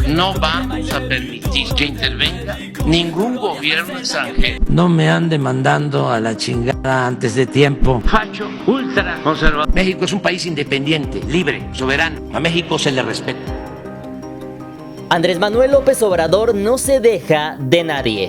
no vamos a permitir que intervenga ningún gobierno extranjero. No me ande mandando a la chingada antes de tiempo. Facho, ultra conservador. México es un país independiente, libre, soberano. A México se le respeta. Andrés Manuel López Obrador no se deja de nadie.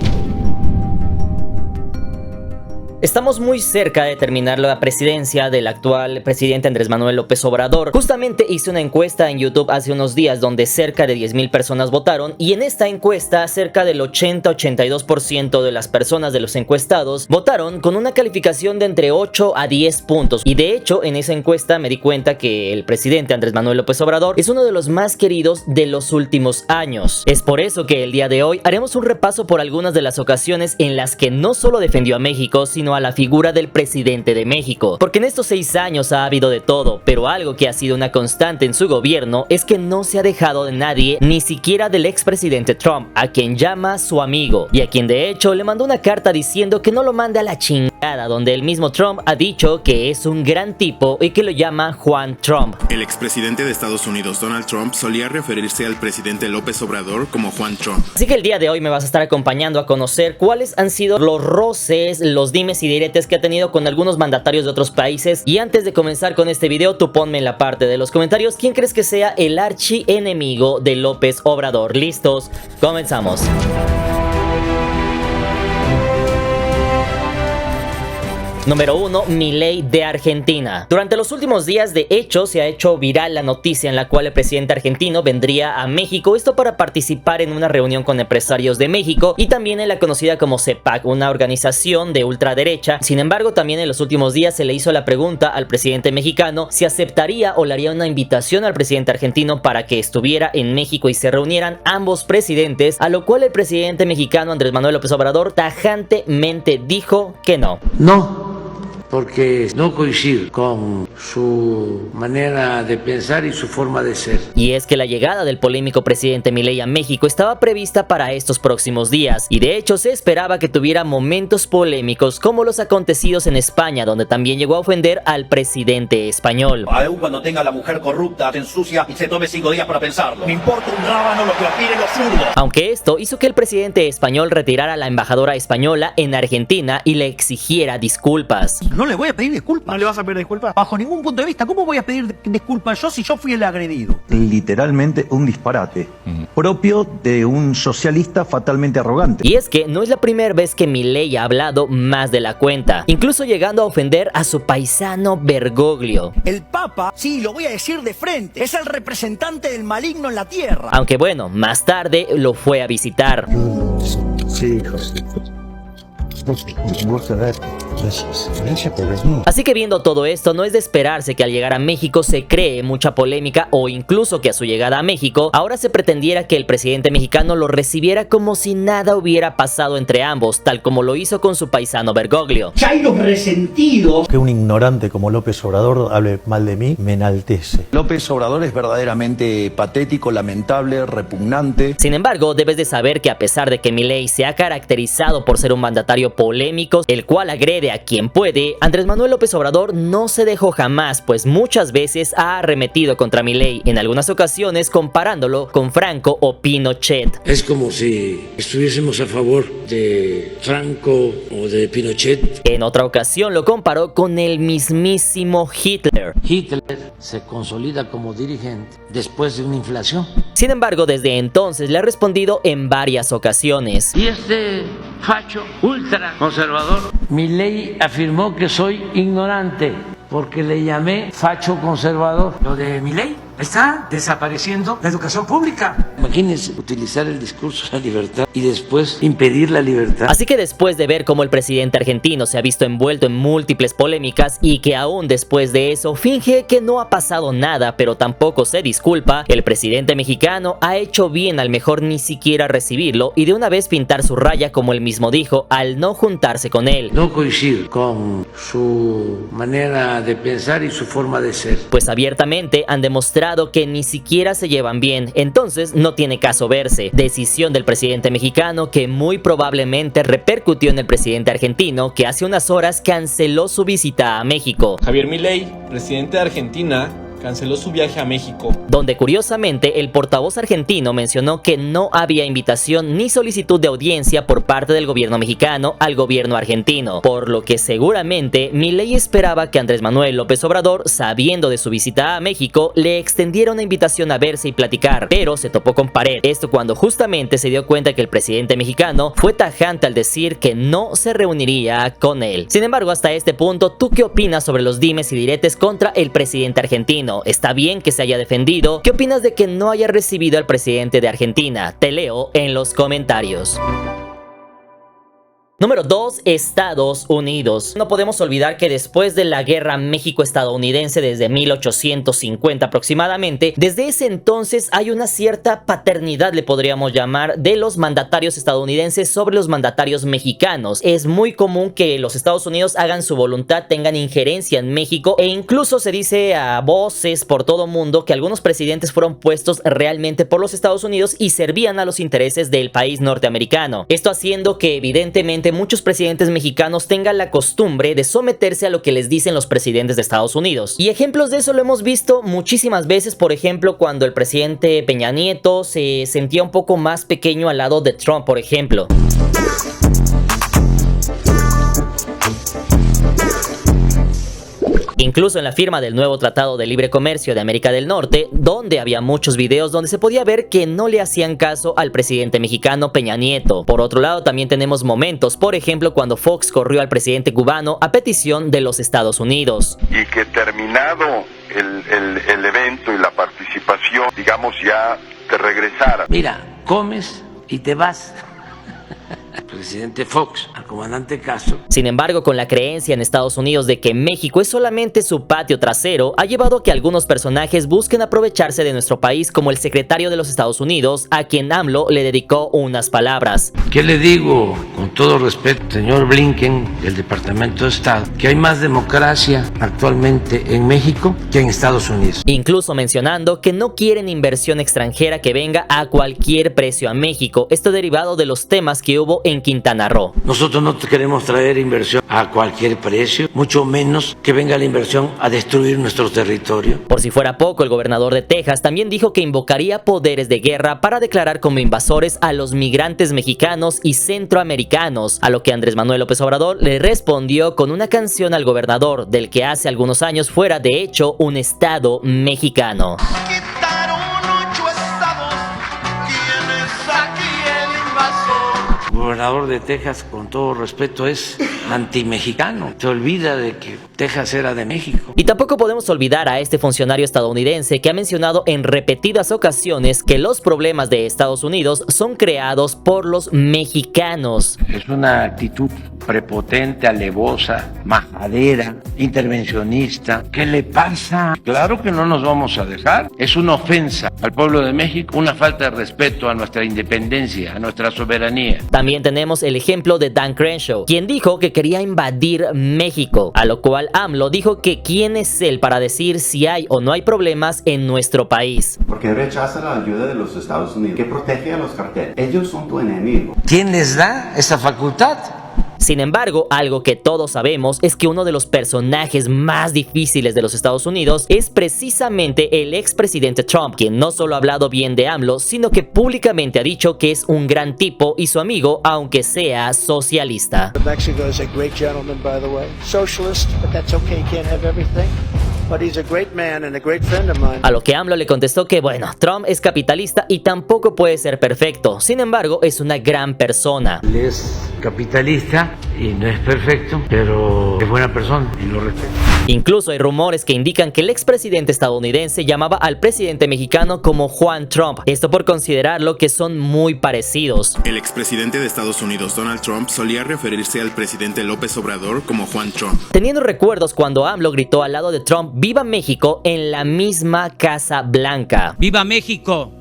Estamos muy cerca de terminar la presidencia del actual presidente Andrés Manuel López Obrador. Justamente hice una encuesta en YouTube hace unos días donde cerca de 10,000 personas votaron, y en esta encuesta cerca del 80-82% de las personas de los encuestados votaron con una calificación de entre 8 a 10 puntos. Y de hecho en esa encuesta me di cuenta que el presidente Andrés Manuel López Obrador es uno de los más queridos de los últimos años. Es por eso que el día de hoy haremos un repaso por algunas de las ocasiones en las que no solo defendió a México, sino a la figura del presidente de México. Porque en estos 6 años ha habido de todo, pero algo que ha sido una constante en su gobierno es que no se ha dejado de nadie, ni siquiera del expresidente Trump, a quien llama su amigo, y a quien de hecho le mandó una carta diciendo que no lo mande a la chingada, donde el mismo Trump ha dicho que es un gran tipo y que lo llama Juan Trump. El expresidente de Estados Unidos, Donald Trump, solía referirse al presidente López Obrador como Juan Trump. Así que el día de hoy me vas a estar acompañando a conocer cuáles han sido los roces, los dimes y diretes que ha tenido con algunos mandatarios de otros países. Y antes de comenzar con este video, tú ponme en la parte de los comentarios quién crees que sea el archienemigo de López Obrador. ¿Listos? Comenzamos. Número 1. Milei de Argentina. Durante los últimos días, de hecho, se ha hecho viral la noticia en la cual el presidente argentino vendría a México, esto para participar en una reunión con empresarios de México y también en la conocida como CEPAC, una organización de ultraderecha. Sin embargo, también en los últimos días se le hizo la pregunta al presidente mexicano si aceptaría o le haría una invitación al presidente argentino para que estuviera en México y se reunieran ambos presidentes, a lo cual el presidente mexicano Andrés Manuel López Obrador tajantemente dijo que no. No, porque no coincido con su manera de pensar y su forma de ser. Y es que la llegada del polémico presidente Milei a México estaba prevista para estos próximos días, y de hecho se esperaba que tuviera momentos polémicos como los acontecidos en España, donde también llegó a ofender al presidente español. Aún cuando tenga a la mujer corrupta, se ensucia y se tome 5 días para pensarlo. Me importa un rábano lo que opinen los zurdos. Aunque esto hizo que el presidente español retirara a la embajadora española en Argentina y le exigiera disculpas. No le voy a pedir disculpas. ¿No le vas a pedir disculpas? Bajo ningún punto de vista. ¿Cómo voy a pedir disculpas yo si yo fui el agredido? Literalmente un disparate propio de un socialista fatalmente arrogante. Y es que no es la primera vez que Milei ha hablado más de la cuenta, incluso llegando a ofender a su paisano Bergoglio. El Papa, sí, lo voy a decir de frente, es el representante del maligno en la tierra. Aunque bueno, más tarde lo fue a visitar. Sí, José. Así que viendo todo esto, no es de esperarse que al llegar a México se cree mucha polémica, o incluso que a su llegada a México ahora se pretendiera que el presidente mexicano lo recibiera como si nada hubiera pasado entre ambos, tal como lo hizo con su paisano Bergoglio. Chairos resentidos. Que un ignorante como López Obrador hable mal de mí me enaltece. López Obrador es verdaderamente patético, lamentable, repugnante. Sin embargo, debes de saber que a pesar de que Milei se ha caracterizado por ser un mandatario polémico, el cual agrede a quien puede, Andrés Manuel López Obrador no se dejó jamás, pues muchas veces ha arremetido contra Milei, en algunas ocasiones comparándolo con Franco o Pinochet. Es como si estuviésemos a favor de Franco o de Pinochet. En otra ocasión lo comparó con el mismísimo Hitler. Hitler se consolida como dirigente después de una inflación. Sin embargo, desde entonces le ha respondido en varias ocasiones. Y este facho ultra conservador, Milei afirmó que soy ignorante porque le llamé facho conservador. Lo de Milei está desapareciendo la educación pública. Imagínense utilizar el discurso de la libertad y después impedir la libertad. Así que después de ver cómo el presidente argentino se ha visto envuelto en múltiples polémicas y que aún después de eso finge que no ha pasado nada, pero tampoco se disculpa, el presidente mexicano ha hecho bien al mejor ni siquiera recibirlo y de una vez pintar su raya, como él mismo dijo, al no juntarse con él. No coincido con su manera de pensar y su forma de ser. Pues abiertamente han demostrado que ni siquiera se llevan bien, entonces no tiene caso verse. Decisión del presidente mexicano que muy probablemente repercutió en el presidente argentino, que hace unas horas canceló su visita a México. Javier Milei, presidente de Argentina, canceló su viaje a México, donde curiosamente el portavoz argentino mencionó que no había invitación ni solicitud de audiencia por parte del gobierno mexicano al gobierno argentino, por lo que seguramente Milei esperaba que Andrés Manuel López Obrador, sabiendo de su visita a México, le extendiera una invitación a verse y platicar, pero se topó con pared. Esto cuando justamente se dio cuenta que el presidente mexicano fue tajante al decir que no se reuniría con él. Sin embargo, hasta este punto, ¿tú qué opinas sobre los dimes y diretes contra el presidente argentino? ¿Está bien que se haya defendido? ¿Qué opinas de que no haya recibido al presidente de Argentina? Te leo en los comentarios. Número 2. Estados Unidos. No podemos olvidar que después de la guerra México-estadounidense desde 1850 aproximadamente, desde ese entonces hay una cierta paternidad, le podríamos llamar, de los mandatarios estadounidenses sobre los mandatarios mexicanos. Es muy común que los Estados Unidos hagan su voluntad, tengan injerencia en México, e incluso se dice a voces por todo mundo que algunos presidentes fueron puestos realmente por los Estados Unidos y servían a los intereses del país norteamericano. Esto haciendo que evidentemente muchos presidentes mexicanos tengan la costumbre de someterse a lo que les dicen los presidentes de Estados Unidos. Y ejemplos de eso lo hemos visto muchísimas veces, por ejemplo, cuando el presidente Peña Nieto se sentía un poco más pequeño al lado de Trump, por ejemplo. Incluso en la firma del nuevo Tratado de Libre Comercio de América del Norte, donde había muchos videos donde se podía ver que no le hacían caso al presidente mexicano Peña Nieto. Por otro lado, también tenemos momentos, por ejemplo, cuando Fox corrió al presidente cubano a petición de los Estados Unidos. Y que terminado el evento y la participación, digamos, ya te regresara. Mira, comes y te vas. Presidente Fox, al comandante Castro. Sin embargo, con la creencia en Estados Unidos de que México es solamente su patio trasero, ha llevado a que algunos personajes busquen aprovecharse de nuestro país, como el secretario de los Estados Unidos, a quien AMLO le dedicó unas palabras. ¿Qué le digo? Con todo respeto, señor Blinken, del Departamento de Estado, que hay más democracia actualmente en México que en Estados Unidos. Incluso mencionando que no quieren inversión extranjera que venga a cualquier precio a México. Esto derivado de los temas que hubo en Quintana Roo. Nosotros no queremos traer inversión a cualquier precio, mucho menos que venga la inversión a destruir nuestro territorio. Por si fuera poco, el gobernador de Texas también dijo que invocaría poderes de guerra para declarar como invasores a los migrantes mexicanos y centroamericanos, a lo que Andrés Manuel López Obrador le respondió con una canción al gobernador, del que hace algunos años fuera de hecho un estado mexicano. El gobernador de Texas, con todo respeto, es antimexicano. Se olvida de que Texas era de México. Y tampoco podemos olvidar a este funcionario estadounidense que ha mencionado en repetidas ocasiones que los problemas de Estados Unidos son creados por los mexicanos. Es una actitud prepotente, alevosa, majadera, intervencionista. ¿Qué le pasa? Claro que no nos vamos a dejar. Es una ofensa al pueblo de México, una falta de respeto a nuestra independencia, a nuestra soberanía. También tenemos el ejemplo de Dan Crenshaw, quien dijo que quería invadir México, a lo cual AMLO dijo que quién es él para decir si hay o no hay problemas en nuestro país. Porque rechaza la ayuda de los Estados Unidos, que protege a los carteles. Ellos son tu enemigo. ¿Quién les da esa facultad? Sin embargo, algo que todos sabemos es que uno de los personajes más difíciles de los Estados Unidos es precisamente el expresidente Trump, quien no solo ha hablado bien de AMLO, sino que públicamente ha dicho que es un gran tipo y su amigo, aunque sea socialista. Mexico is a great gentleman, by the way. Socialist, but that's okay, can't have everything. But he's a great man and a great friend of mine. A lo que AMLO le contestó que bueno, Trump es capitalista y tampoco puede ser perfecto. Sin embargo, es una gran persona. Él es capitalista y no es perfecto, pero es buena persona y lo respeto. Incluso hay rumores que indican que el expresidente estadounidense llamaba al presidente mexicano como Juan Trump. Esto por considerarlo que son muy parecidos. El expresidente de Estados Unidos, Donald Trump, solía referirse al presidente López Obrador como Juan Trump. Teniendo recuerdos cuando AMLO gritó al lado de Trump "Viva México" en la misma Casa Blanca. ¡Viva México!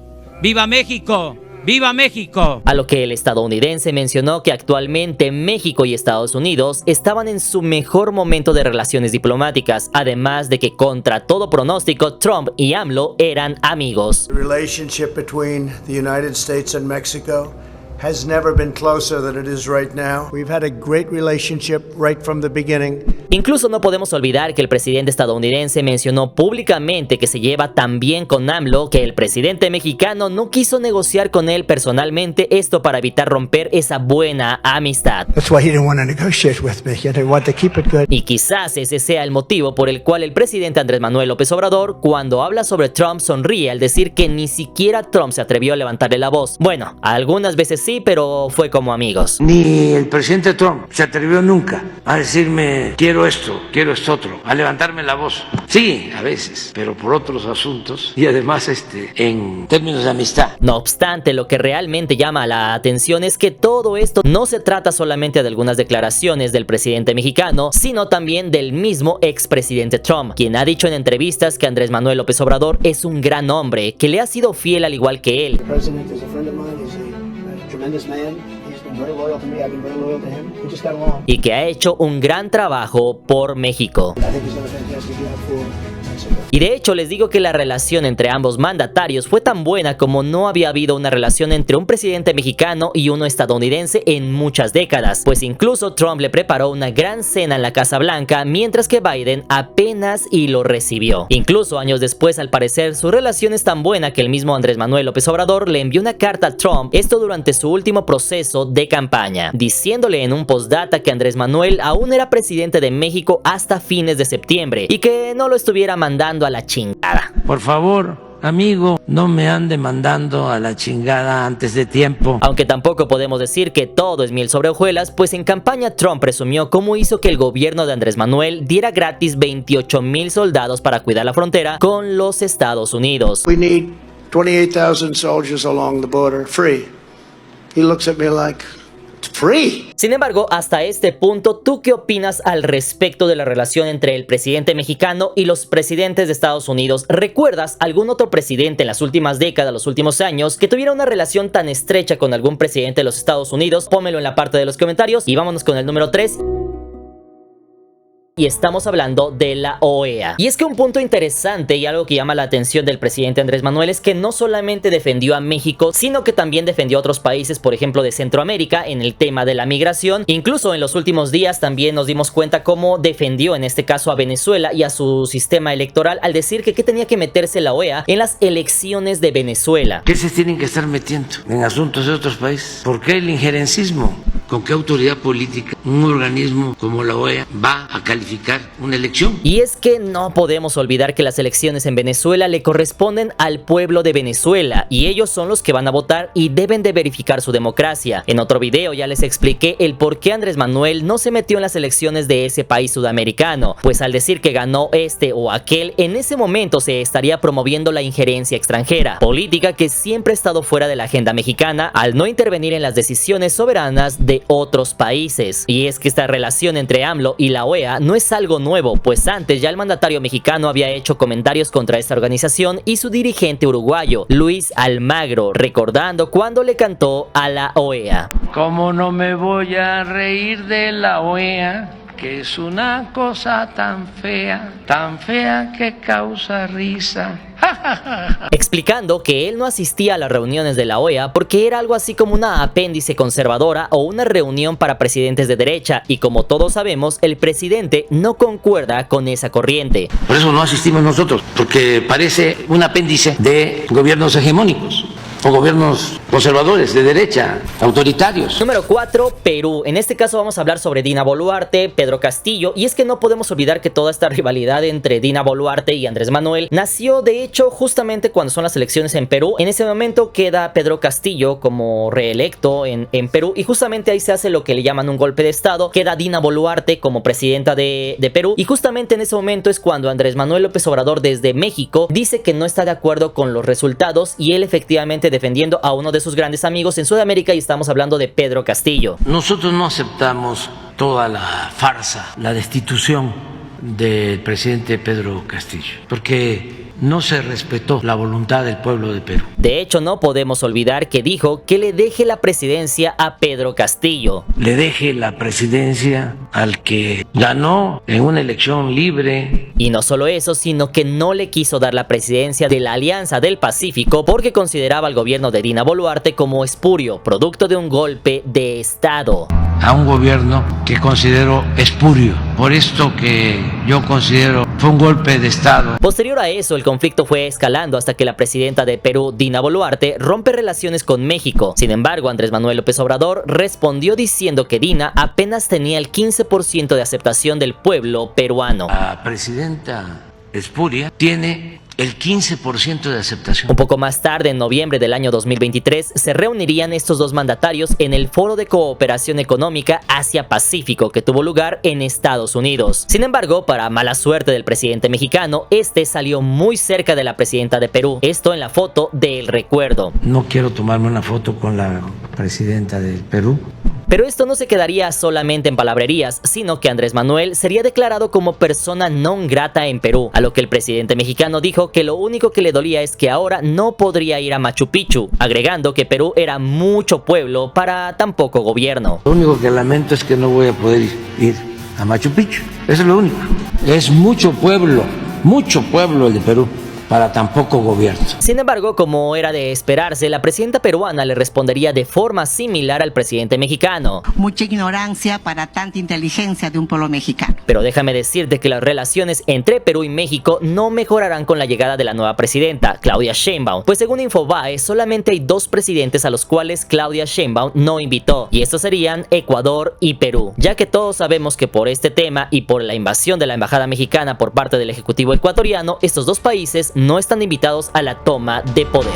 ¡Viva México! ¡Viva México! A lo que el estadounidense mencionó que actualmente México y Estados Unidos estaban en su mejor momento de relaciones diplomáticas, además de que contra todo pronóstico Trump y AMLO eran amigos. The relationship between the United States and Mexico has never been closer than it is right now. We've had a great relationship right from the beginning. Incluso no podemos olvidar que el presidente estadounidense mencionó públicamente que se lleva tan bien con AMLO que el presidente mexicano no quiso negociar con él personalmente, esto para evitar romper esa buena amistad. That's why he didn't want to negotiate with me. He didn't want to keep it good. Y quizás ese sea el motivo por el cual el presidente Andrés Manuel López Obrador, cuando habla sobre Trump, sonríe al decir que ni siquiera Trump se atrevió a levantarle la voz. Bueno, algunas veces sí, pero fue como amigos. Ni el presidente Trump se atrevió nunca a decirme quiero esto otro, a levantarme la voz. Sí, a veces, pero por otros asuntos y además en términos de amistad. No obstante, lo que realmente llama la atención es que todo esto no se trata solamente de algunas declaraciones del presidente mexicano, sino también del mismo expresidente Trump, quien ha dicho en entrevistas que Andrés Manuel López Obrador es un gran hombre, que le ha sido fiel al igual que él. Y que ha hecho un gran trabajo por México. Y de hecho les digo que la relación entre ambos mandatarios fue tan buena como no había habido una relación entre un presidente mexicano y uno estadounidense en muchas décadas, pues incluso Trump le preparó una gran cena en la Casa Blanca, mientras que Biden apenas y lo recibió. Incluso años después, al parecer, su relación es tan buena que el mismo Andrés Manuel López Obrador le envió una carta a Trump, esto durante su último proceso de campaña, diciéndole en un postdata que Andrés Manuel aún era presidente de México hasta fines de septiembre y que no lo estuviera mandando a la chingada. Por favor, amigo, no me ande mandando a la chingada antes de tiempo. Aunque tampoco podemos decir que todo es miel sobre hojuelas, pues en campaña Trump presumió cómo hizo que el gobierno de Andrés Manuel diera gratis 28,000 soldados para cuidar la frontera con los Estados Unidos. We need 28,000 soldiers along the border, free. He looks at me like, free. Sin embargo, hasta este punto, ¿tú qué opinas al respecto de la relación entre el presidente mexicano y los presidentes de Estados Unidos? ¿Recuerdas algún otro presidente en las últimas décadas, los últimos años, que tuviera una relación tan estrecha con algún presidente de los Estados Unidos? Pónmelo en la parte de los comentarios y vámonos con el número 3. Y estamos hablando de la OEA. Y es que un punto interesante y algo que llama la atención del presidente Andrés Manuel es que no solamente defendió a México, sino que también defendió a otros países, por ejemplo de Centroamérica, en el tema de la migración. Incluso en los últimos días también nos dimos cuenta cómo defendió en este caso a Venezuela y a su sistema electoral, al decir que tenía que meterse la OEA en las elecciones de Venezuela. ¿Qué se tienen que estar metiendo en asuntos de otros países? ¿Por qué el injerencismo? ¿Con qué autoridad política un organismo como la OEA va a calificar una elección? Y es que no podemos olvidar que las elecciones en Venezuela le corresponden al pueblo de Venezuela y ellos son los que van a votar y deben de verificar su democracia. En otro video ya les expliqué el por qué Andrés Manuel no se metió en las elecciones de ese país sudamericano, pues al decir que ganó este o aquel, en ese momento se estaría promoviendo la injerencia extranjera, política que siempre ha estado fuera de la agenda mexicana al no intervenir en las decisiones soberanas de otros países. Y es que esta relación entre AMLO y la OEA no es algo nuevo, pues antes ya el mandatario mexicano había hecho comentarios contra esta organización y su dirigente uruguayo, Luis Almagro, recordando cuando le cantó a la OEA. ¿Cómo no me voy a reír de la OEA? Que es una cosa tan fea que causa risa. Explicando que él no asistía a las reuniones de la OEA porque era algo así como una apéndice conservadora o una reunión para presidentes de derecha, y como todos sabemos, el presidente no concuerda con esa corriente. Por eso no asistimos nosotros, porque parece un apéndice de gobiernos hegemónicos o gobiernos conservadores de derecha, autoritarios. Número 4, Perú. En este caso vamos a hablar sobre Dina Boluarte, Pedro Castillo, y es que no podemos olvidar que toda esta rivalidad entre Dina Boluarte y Andrés Manuel nació de hecho justamente cuando son las elecciones en Perú. En ese momento queda Pedro Castillo como reelecto en Perú y justamente ahí se hace lo que le llaman un golpe de estado. Queda Dina Boluarte como presidenta de Perú y justamente en ese momento es cuando Andrés Manuel López Obrador desde México dice que no está de acuerdo con los resultados y él efectivamente defendiendo a uno de sus grandes amigos en Sudamérica, y estamos hablando de Pedro Castillo. Nosotros no aceptamos toda la farsa, la destitución del presidente Pedro Castillo, porque no se respetó la voluntad del pueblo de Perú. De hecho, no podemos olvidar que dijo que le deje la presidencia a Pedro Castillo. Le deje la presidencia al que ganó en una elección libre. Y no solo eso, sino que no le quiso dar la presidencia de la Alianza del Pacífico porque consideraba al gobierno de Dina Boluarte como espurio, producto de un golpe de Estado. A un gobierno que considero espurio, por esto que yo considero fue un golpe de Estado. Posterior a eso, el conflicto fue escalando hasta que la presidenta de Perú, Dina Boluarte, rompe relaciones con México. Sin embargo, Andrés Manuel López Obrador respondió diciendo que Dina apenas tenía el 15% de aceptación del pueblo peruano. La presidenta espuria tiene el 15% de aceptación. Un poco más tarde, en noviembre del año 2023, se reunirían estos dos mandatarios en el Foro de Cooperación Económica Asia-Pacífico que tuvo lugar en Estados Unidos. Sin embargo, para mala suerte del presidente mexicano, este salió muy cerca de la presidenta de Perú. Esto en la foto del recuerdo. No quiero tomarme una foto con la presidenta del Perú. Pero esto no se quedaría solamente en palabrerías, sino que Andrés Manuel sería declarado como persona non grata en Perú, a lo que el presidente mexicano dijo que lo único que le dolía es que ahora no podría ir a Machu Picchu, agregando que Perú era mucho pueblo para tan poco gobierno. Lo único que lamento es que no voy a poder ir a Machu Picchu, eso es lo único. Es mucho pueblo el de Perú para tan poco gobierno. Sin embargo, como era de esperarse, la presidenta peruana le respondería de forma similar al presidente mexicano. Mucha ignorancia para tanta inteligencia de un pueblo mexicano. Pero déjame decirte que las relaciones entre Perú y México no mejorarán con la llegada de la nueva presidenta, Claudia Sheinbaum, pues según Infobae, solamente hay dos presidentes a los cuales Claudia Sheinbaum no invitó, y estos serían Ecuador y Perú, ya que todos sabemos que por este tema y por la invasión de la embajada mexicana por parte del ejecutivo ecuatoriano, estos dos países no están invitados a la toma de poder.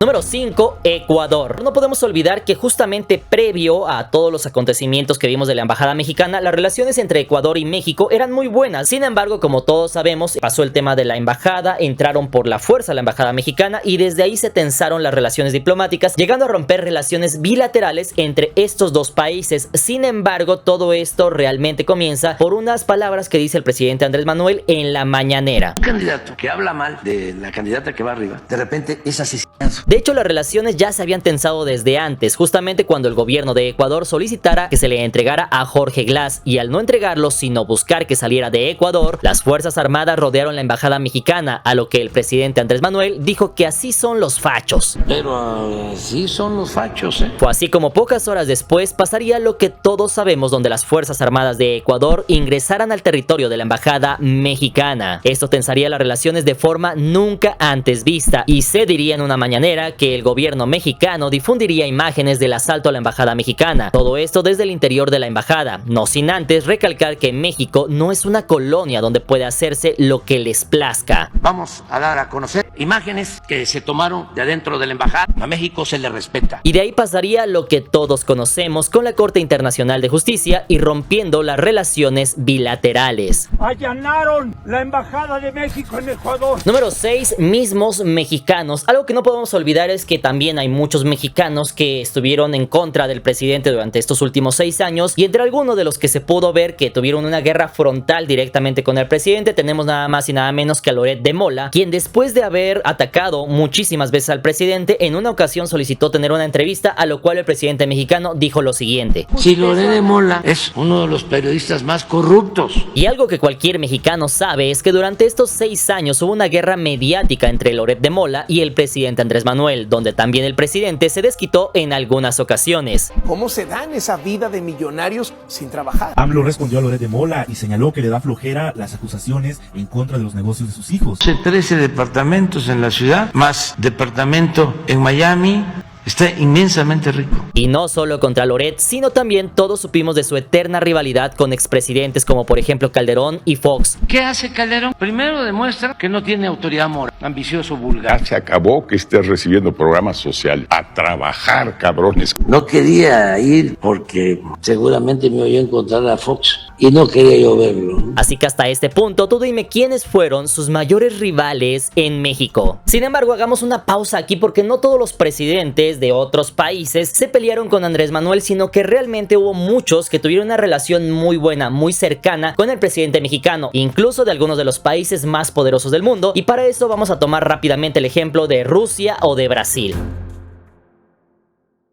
Número 5, Ecuador. No podemos olvidar que justamente previo a todos los acontecimientos que vimos de la embajada mexicana, las relaciones entre Ecuador y México eran muy buenas. Sin embargo, como todos sabemos, pasó el tema de la embajada, entraron por la fuerza a la embajada mexicana y desde ahí se tensaron las relaciones diplomáticas, llegando a romper relaciones bilaterales entre estos dos países. Sin embargo, todo esto realmente comienza por unas palabras que dice el presidente Andrés Manuel en la mañanera. Un candidato que habla mal de la candidata que va arriba, de repente es asesinado. De hecho, las relaciones ya se habían tensado desde antes, justamente cuando el gobierno de Ecuador solicitara que se le entregara a Jorge Glass, y al no entregarlo, sino buscar que saliera de Ecuador, las Fuerzas Armadas rodearon la embajada mexicana, a lo que el presidente Andrés Manuel dijo que así son los fachos. Pero así son los fachos, ¿eh? Fue así como pocas horas después pasaría lo que todos sabemos, donde las Fuerzas Armadas de Ecuador ingresaran al territorio de la embajada mexicana. Esto tensaría las relaciones de forma nunca antes vista, y se diría en una mañanera que el gobierno mexicano difundiría imágenes del asalto a la embajada mexicana. Todo esto desde el interior de la embajada, no sin antes recalcar que México no es una colonia donde puede hacerse lo que les plazca. Vamos a dar a conocer imágenes que se tomaron de adentro de la embajada. A México se le respeta. Y de ahí pasaría lo que todos conocemos con la Corte Internacional de Justicia y rompiendo las relaciones bilaterales. Allanaron la embajada de México en Ecuador. Número 6, mismos mexicanos. Algo que no podemos olvidar es que también hay muchos mexicanos que estuvieron en contra del presidente durante estos últimos 6 años, y entre algunos de los que se pudo ver que tuvieron una guerra frontal directamente con el presidente, tenemos nada más y nada menos que a Loret de Mola, quien después de haber atacado muchísimas veces al presidente, en una ocasión solicitó tener una entrevista, a lo cual el presidente mexicano dijo lo siguiente: si Loret de Mola es uno de los periodistas más corruptos. Y algo que cualquier mexicano sabe es que durante estos 6 años hubo una guerra mediática entre Loret de Mola y el presidente Andrés Manuel, donde también el presidente se desquitó en algunas ocasiones. ¿Cómo se dan esa vida de millonarios sin trabajar? AMLO respondió a Loret de Mola y señaló que le da flojera las acusaciones en contra de los negocios de sus hijos. 13 departamentos en la ciudad, más departamento en Miami. Está inmensamente rico. Y no solo contra Loret, sino también todos supimos de su eterna rivalidad con expresidentes como por ejemplo Calderón y Fox. ¿Qué hace Calderón? Primero demuestra que no tiene autoridad moral, ambicioso, vulgar. Se acabó que estés recibiendo programas sociales. A trabajar, cabrones. No quería ir porque seguramente me oyó encontrar a Fox y no quería yo verlo. Así que hasta este punto, tú dime quiénes fueron sus mayores rivales en México. Sin embargo, hagamos una pausa aquí porque no todos los presidentes de otros países se pelearon pelearon con Andrés Manuel, sino que realmente hubo muchos que tuvieron una relación muy buena, muy cercana con el presidente mexicano, incluso de algunos de los países más poderosos del mundo, y para eso vamos a tomar rápidamente el ejemplo de Rusia o de Brasil.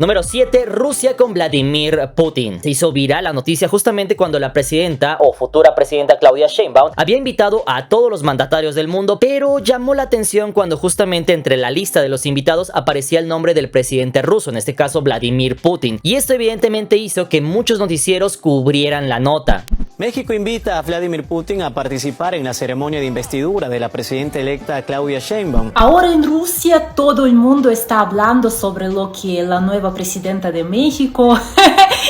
Número 7. Rusia con Vladimir Putin. Se hizo viral la noticia justamente cuando la presidenta o futura presidenta Claudia Sheinbaum había invitado a todos los mandatarios del mundo, pero llamó la atención cuando justamente entre la lista de los invitados aparecía el nombre del presidente ruso, en este caso Vladimir Putin, y esto evidentemente hizo que muchos noticieros cubrieran la nota. México invita a Vladimir Putin a participar en la ceremonia de investidura de la presidenta electa Claudia Sheinbaum. Ahora en Rusia todo el mundo está hablando sobre lo que la nueva presidenta de México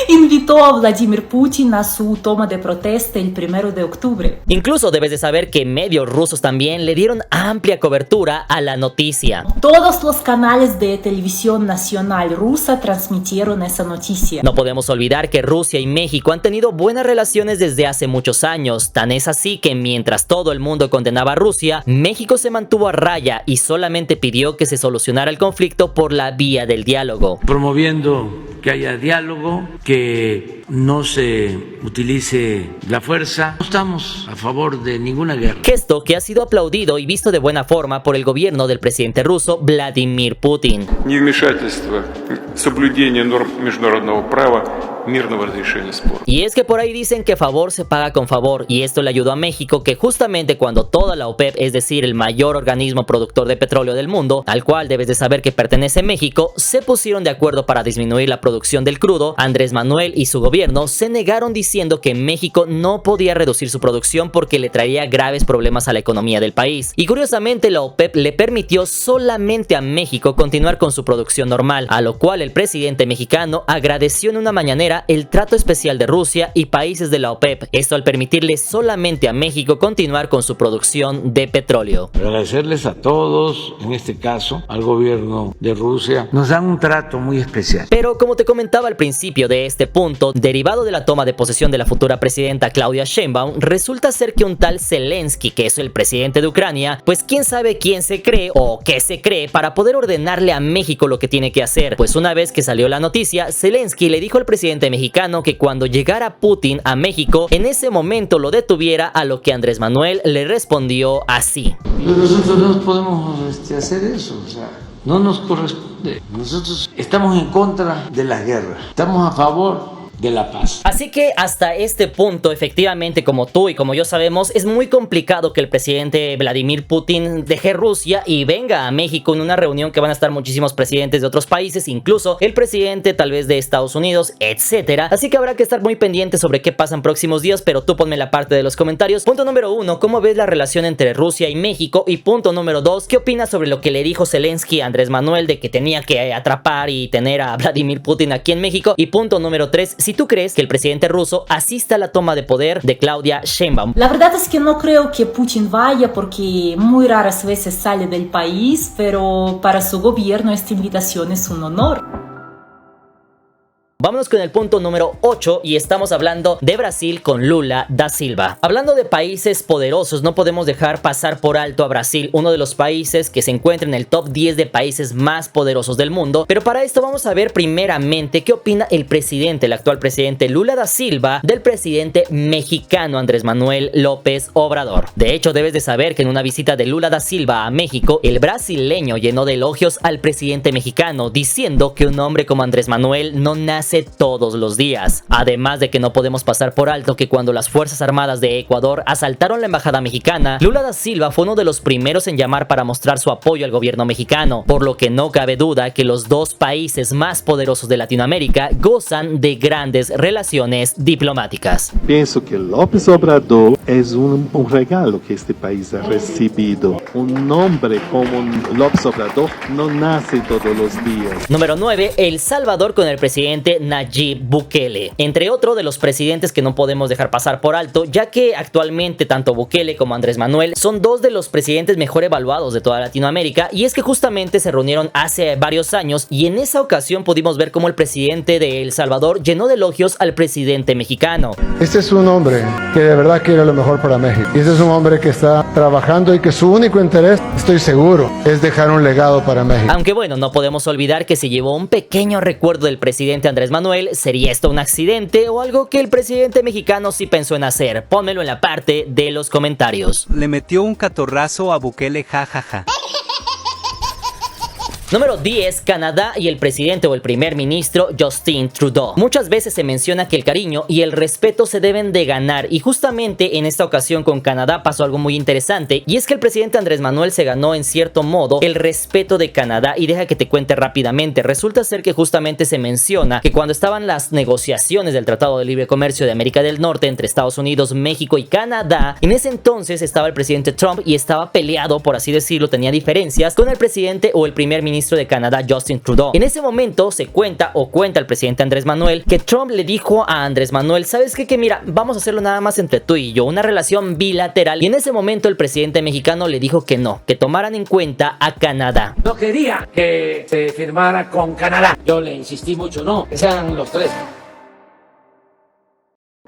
invitó a Vladimir Putin a su toma de protesta el 1 de octubre. Incluso debes de saber que medios rusos también le dieron amplia cobertura a la noticia. Todos los canales de televisión nacional rusa transmitieron esa noticia. No podemos olvidar que Rusia y México han tenido buenas relaciones desde hace muchos años. Tan es así que mientras todo el mundo condenaba a Rusia, México se mantuvo a raya y solamente pidió que se solucionara el conflicto por la vía del diálogo. Promoviendo que haya diálogo, que no se utilice la fuerza. No estamos a favor de ninguna guerra. Gesto que ha sido aplaudido y visto de buena forma por el gobierno del presidente ruso Vladimir Putin. Y es que por ahí dicen que favor se paga con favor, y esto le ayudó a México, que justamente cuando toda la OPEP, es decir, el mayor organismo productor de petróleo del mundo, al cual debes de saber que pertenece México, se pusieron de acuerdo para disminuir la producción del crudo, Andrés Manuel y su gobierno se negaron diciendo que México no podía reducir su producción porque le traía graves problemas a la economía del país. Y curiosamente la OPEP le permitió solamente a México continuar con su producción normal, a lo cual el presidente mexicano agradeció en una mañanera el trato especial de Rusia y países de la OPEP, esto al permitirle solamente a México continuar con su producción de petróleo. Agradecerles a todos, en este caso al gobierno de Rusia, nos dan un trato muy especial. Pero como te comentaba al principio de este punto, derivado de la toma de posesión de la futura presidenta Claudia Sheinbaum, resulta ser que un tal Zelensky, que es el presidente de Ucrania, pues quién sabe quién se cree o qué se cree para poder ordenarle a México lo que tiene que hacer. Pues una vez que salió la noticia, Zelensky le dijo al presidente mexicano que cuando llegara Putin a México, en ese momento lo detuviera, a lo que Andrés Manuel le respondió así. Nosotros no podemos hacer eso, o sea, no nos corresponde. Nosotros estamos en contra de la guerra, estamos a favor de la paz. Así que hasta este punto, efectivamente, como tú y como yo sabemos, es muy complicado que el presidente Vladimir Putin deje Rusia y venga a México en una reunión que van a estar muchísimos presidentes de otros países, incluso el presidente tal vez de Estados Unidos, etcétera. Así que habrá que estar muy pendientes sobre qué pasa en próximos días, pero tú ponme la parte de los comentarios. Punto número 1, ¿cómo ves la relación entre Rusia y México? Y punto número 2, ¿qué opinas sobre lo que le dijo Zelensky a Andrés Manuel de que tenía que atrapar y tener a Vladimir Putin aquí en México? Y punto número 3, si tú crees que el presidente ruso asista a la toma de poder de Claudia Sheinbaum. La verdad es que no creo que Putin vaya porque muy raras veces sale del país, pero para su gobierno esta invitación es un honor. Vámonos con el punto número 8 y estamos hablando de Brasil con Lula da Silva. Hablando de países poderosos, no podemos dejar pasar por alto a Brasil, uno de los países que se encuentra en el top 10 de países más poderosos del mundo. Pero para esto vamos a ver primeramente qué opina el presidente, el actual presidente Lula da Silva, del presidente mexicano Andrés Manuel López Obrador. De hecho, debes de saber que en una visita de Lula da Silva a México, el brasileño llenó de elogios al presidente mexicano, diciendo que un hombre como Andrés Manuel no nace todos los días. Además de que no podemos pasar por alto que cuando las Fuerzas Armadas de Ecuador asaltaron la embajada mexicana, Lula da Silva fue uno de los primeros en llamar para mostrar su apoyo al gobierno mexicano, por lo que no cabe duda que los dos países más poderosos de Latinoamérica gozan de grandes relaciones diplomáticas. Pienso que López Obrador es un regalo que este país ha recibido. Un hombre como López Obrador no nace todos los días. Número 9. El Salvador con el presidente presidente Nayib Bukele, entre otros de los presidentes que no podemos dejar pasar por alto, ya que actualmente tanto Bukele como Andrés Manuel son dos de los presidentes mejor evaluados de toda Latinoamérica, y es que justamente se reunieron hace varios años y en esa ocasión pudimos ver cómo el presidente de El Salvador llenó de elogios al presidente mexicano. Este es un hombre que de verdad quiere lo mejor para México, y este es un hombre que está trabajando y que su único interés, estoy seguro, es dejar un legado para México. Aunque bueno, no podemos olvidar que se llevó un pequeño recuerdo del presidente Andrés Manuel. ¿Sería esto un accidente o algo que el presidente mexicano sí pensó en hacer? Pónmelo en la parte de los comentarios. Le metió un catorrazo a Bukele, jajaja. Número 10. Canadá y el presidente o el primer ministro Justin Trudeau. Muchas veces se menciona que el cariño y el respeto se deben de ganar, y justamente en esta ocasión con Canadá pasó algo muy interesante, y es que el presidente Andrés Manuel se ganó en cierto modo el respeto de Canadá. Y deja que te cuente rápidamente. Resulta ser que justamente se menciona que cuando estaban las negociaciones del Tratado de Libre Comercio de América del Norte entre Estados Unidos, México y Canadá, en ese entonces estaba el presidente Trump y estaba peleado, por así decirlo, tenía diferencias con el presidente o el primer ministro de Canadá, Justin Trudeau. En ese momento se cuenta el presidente Andrés Manuel que Trump le dijo a Andrés Manuel: ¿sabes qué? Que mira, vamos a hacerlo nada más entre tú y yo, una relación bilateral. Y en ese momento el presidente mexicano le dijo que no, que tomaran en cuenta a Canadá. No quería que se firmara con Canadá. Yo le insistí mucho, no, que sean los tres.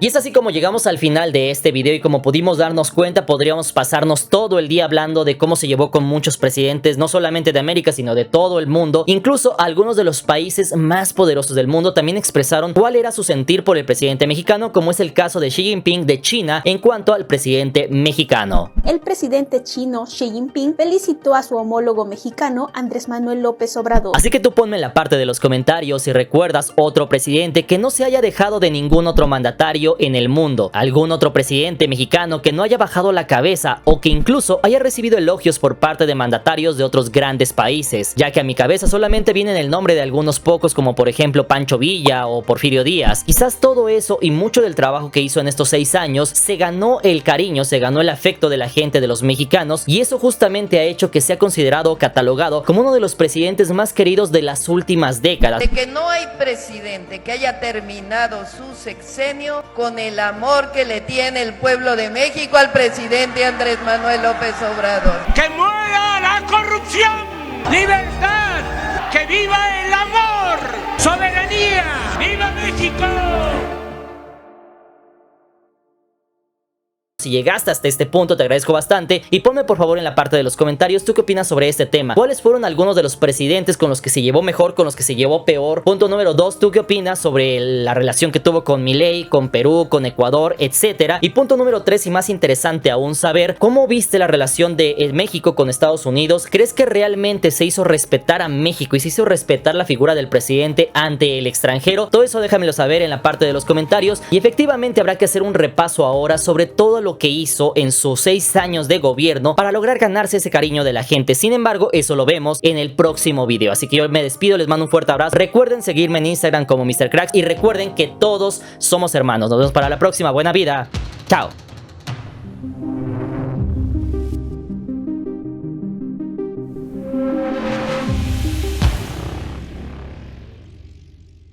Y es así como llegamos al final de este video, y como pudimos darnos cuenta, podríamos pasarnos todo el día hablando de cómo se llevó con muchos presidentes, no solamente de América, sino de todo el mundo. Incluso algunos de los países más poderosos del mundo también expresaron cuál era su sentir por el presidente mexicano, como es el caso de Xi Jinping de China en cuanto al presidente mexicano. El presidente chino Xi Jinping felicitó a su homólogo mexicano Andrés Manuel López Obrador. Así que tú ponme en la parte de los comentarios si recuerdas otro presidente que no se haya dejado de ningún otro mandatario en el mundo, algún otro presidente mexicano que no haya bajado la cabeza o que incluso haya recibido elogios por parte de mandatarios de otros grandes países, ya que a mi cabeza solamente viene el nombre de algunos pocos, como por ejemplo Pancho Villa o Porfirio Díaz. Quizás todo eso y mucho del trabajo que hizo en estos 6 años se ganó el cariño, se ganó el afecto de la gente, de los mexicanos, y eso justamente ha hecho que sea considerado o catalogado como uno de los presidentes más queridos de las últimas décadas. De que no hay presidente que haya terminado su sexenio con el amor que le tiene el pueblo de México al presidente Andrés Manuel López Obrador. ¡Que muera la corrupción! ¡Libertad! ¡Que viva el amor! ¡Soberanía! ¡Viva México! Si llegaste hasta este punto, te agradezco bastante, y ponme por favor en la parte de los comentarios tú qué opinas sobre este tema. ¿Cuáles fueron algunos de los presidentes con los que se llevó mejor, con los que se llevó peor? Punto número 2, ¿tú qué opinas sobre la relación que tuvo con Milei, con Perú, con Ecuador, etcétera? Y punto número 3, y más interesante aún saber, ¿cómo viste la relación de México con Estados Unidos? ¿Crees que realmente se hizo respetar a México y se hizo respetar la figura del presidente ante el extranjero? Todo eso déjamelo saber en la parte de los comentarios, y efectivamente habrá que hacer un repaso ahora sobre todo lo que hizo en sus 6 años de gobierno para lograr ganarse ese cariño de la gente. Sin embargo, eso lo vemos en el próximo video. Así que yo me despido, les mando un fuerte abrazo. Recuerden seguirme en Instagram como MrCracks y recuerden que todos somos hermanos. Nos vemos para la próxima. Buena vida. Chao.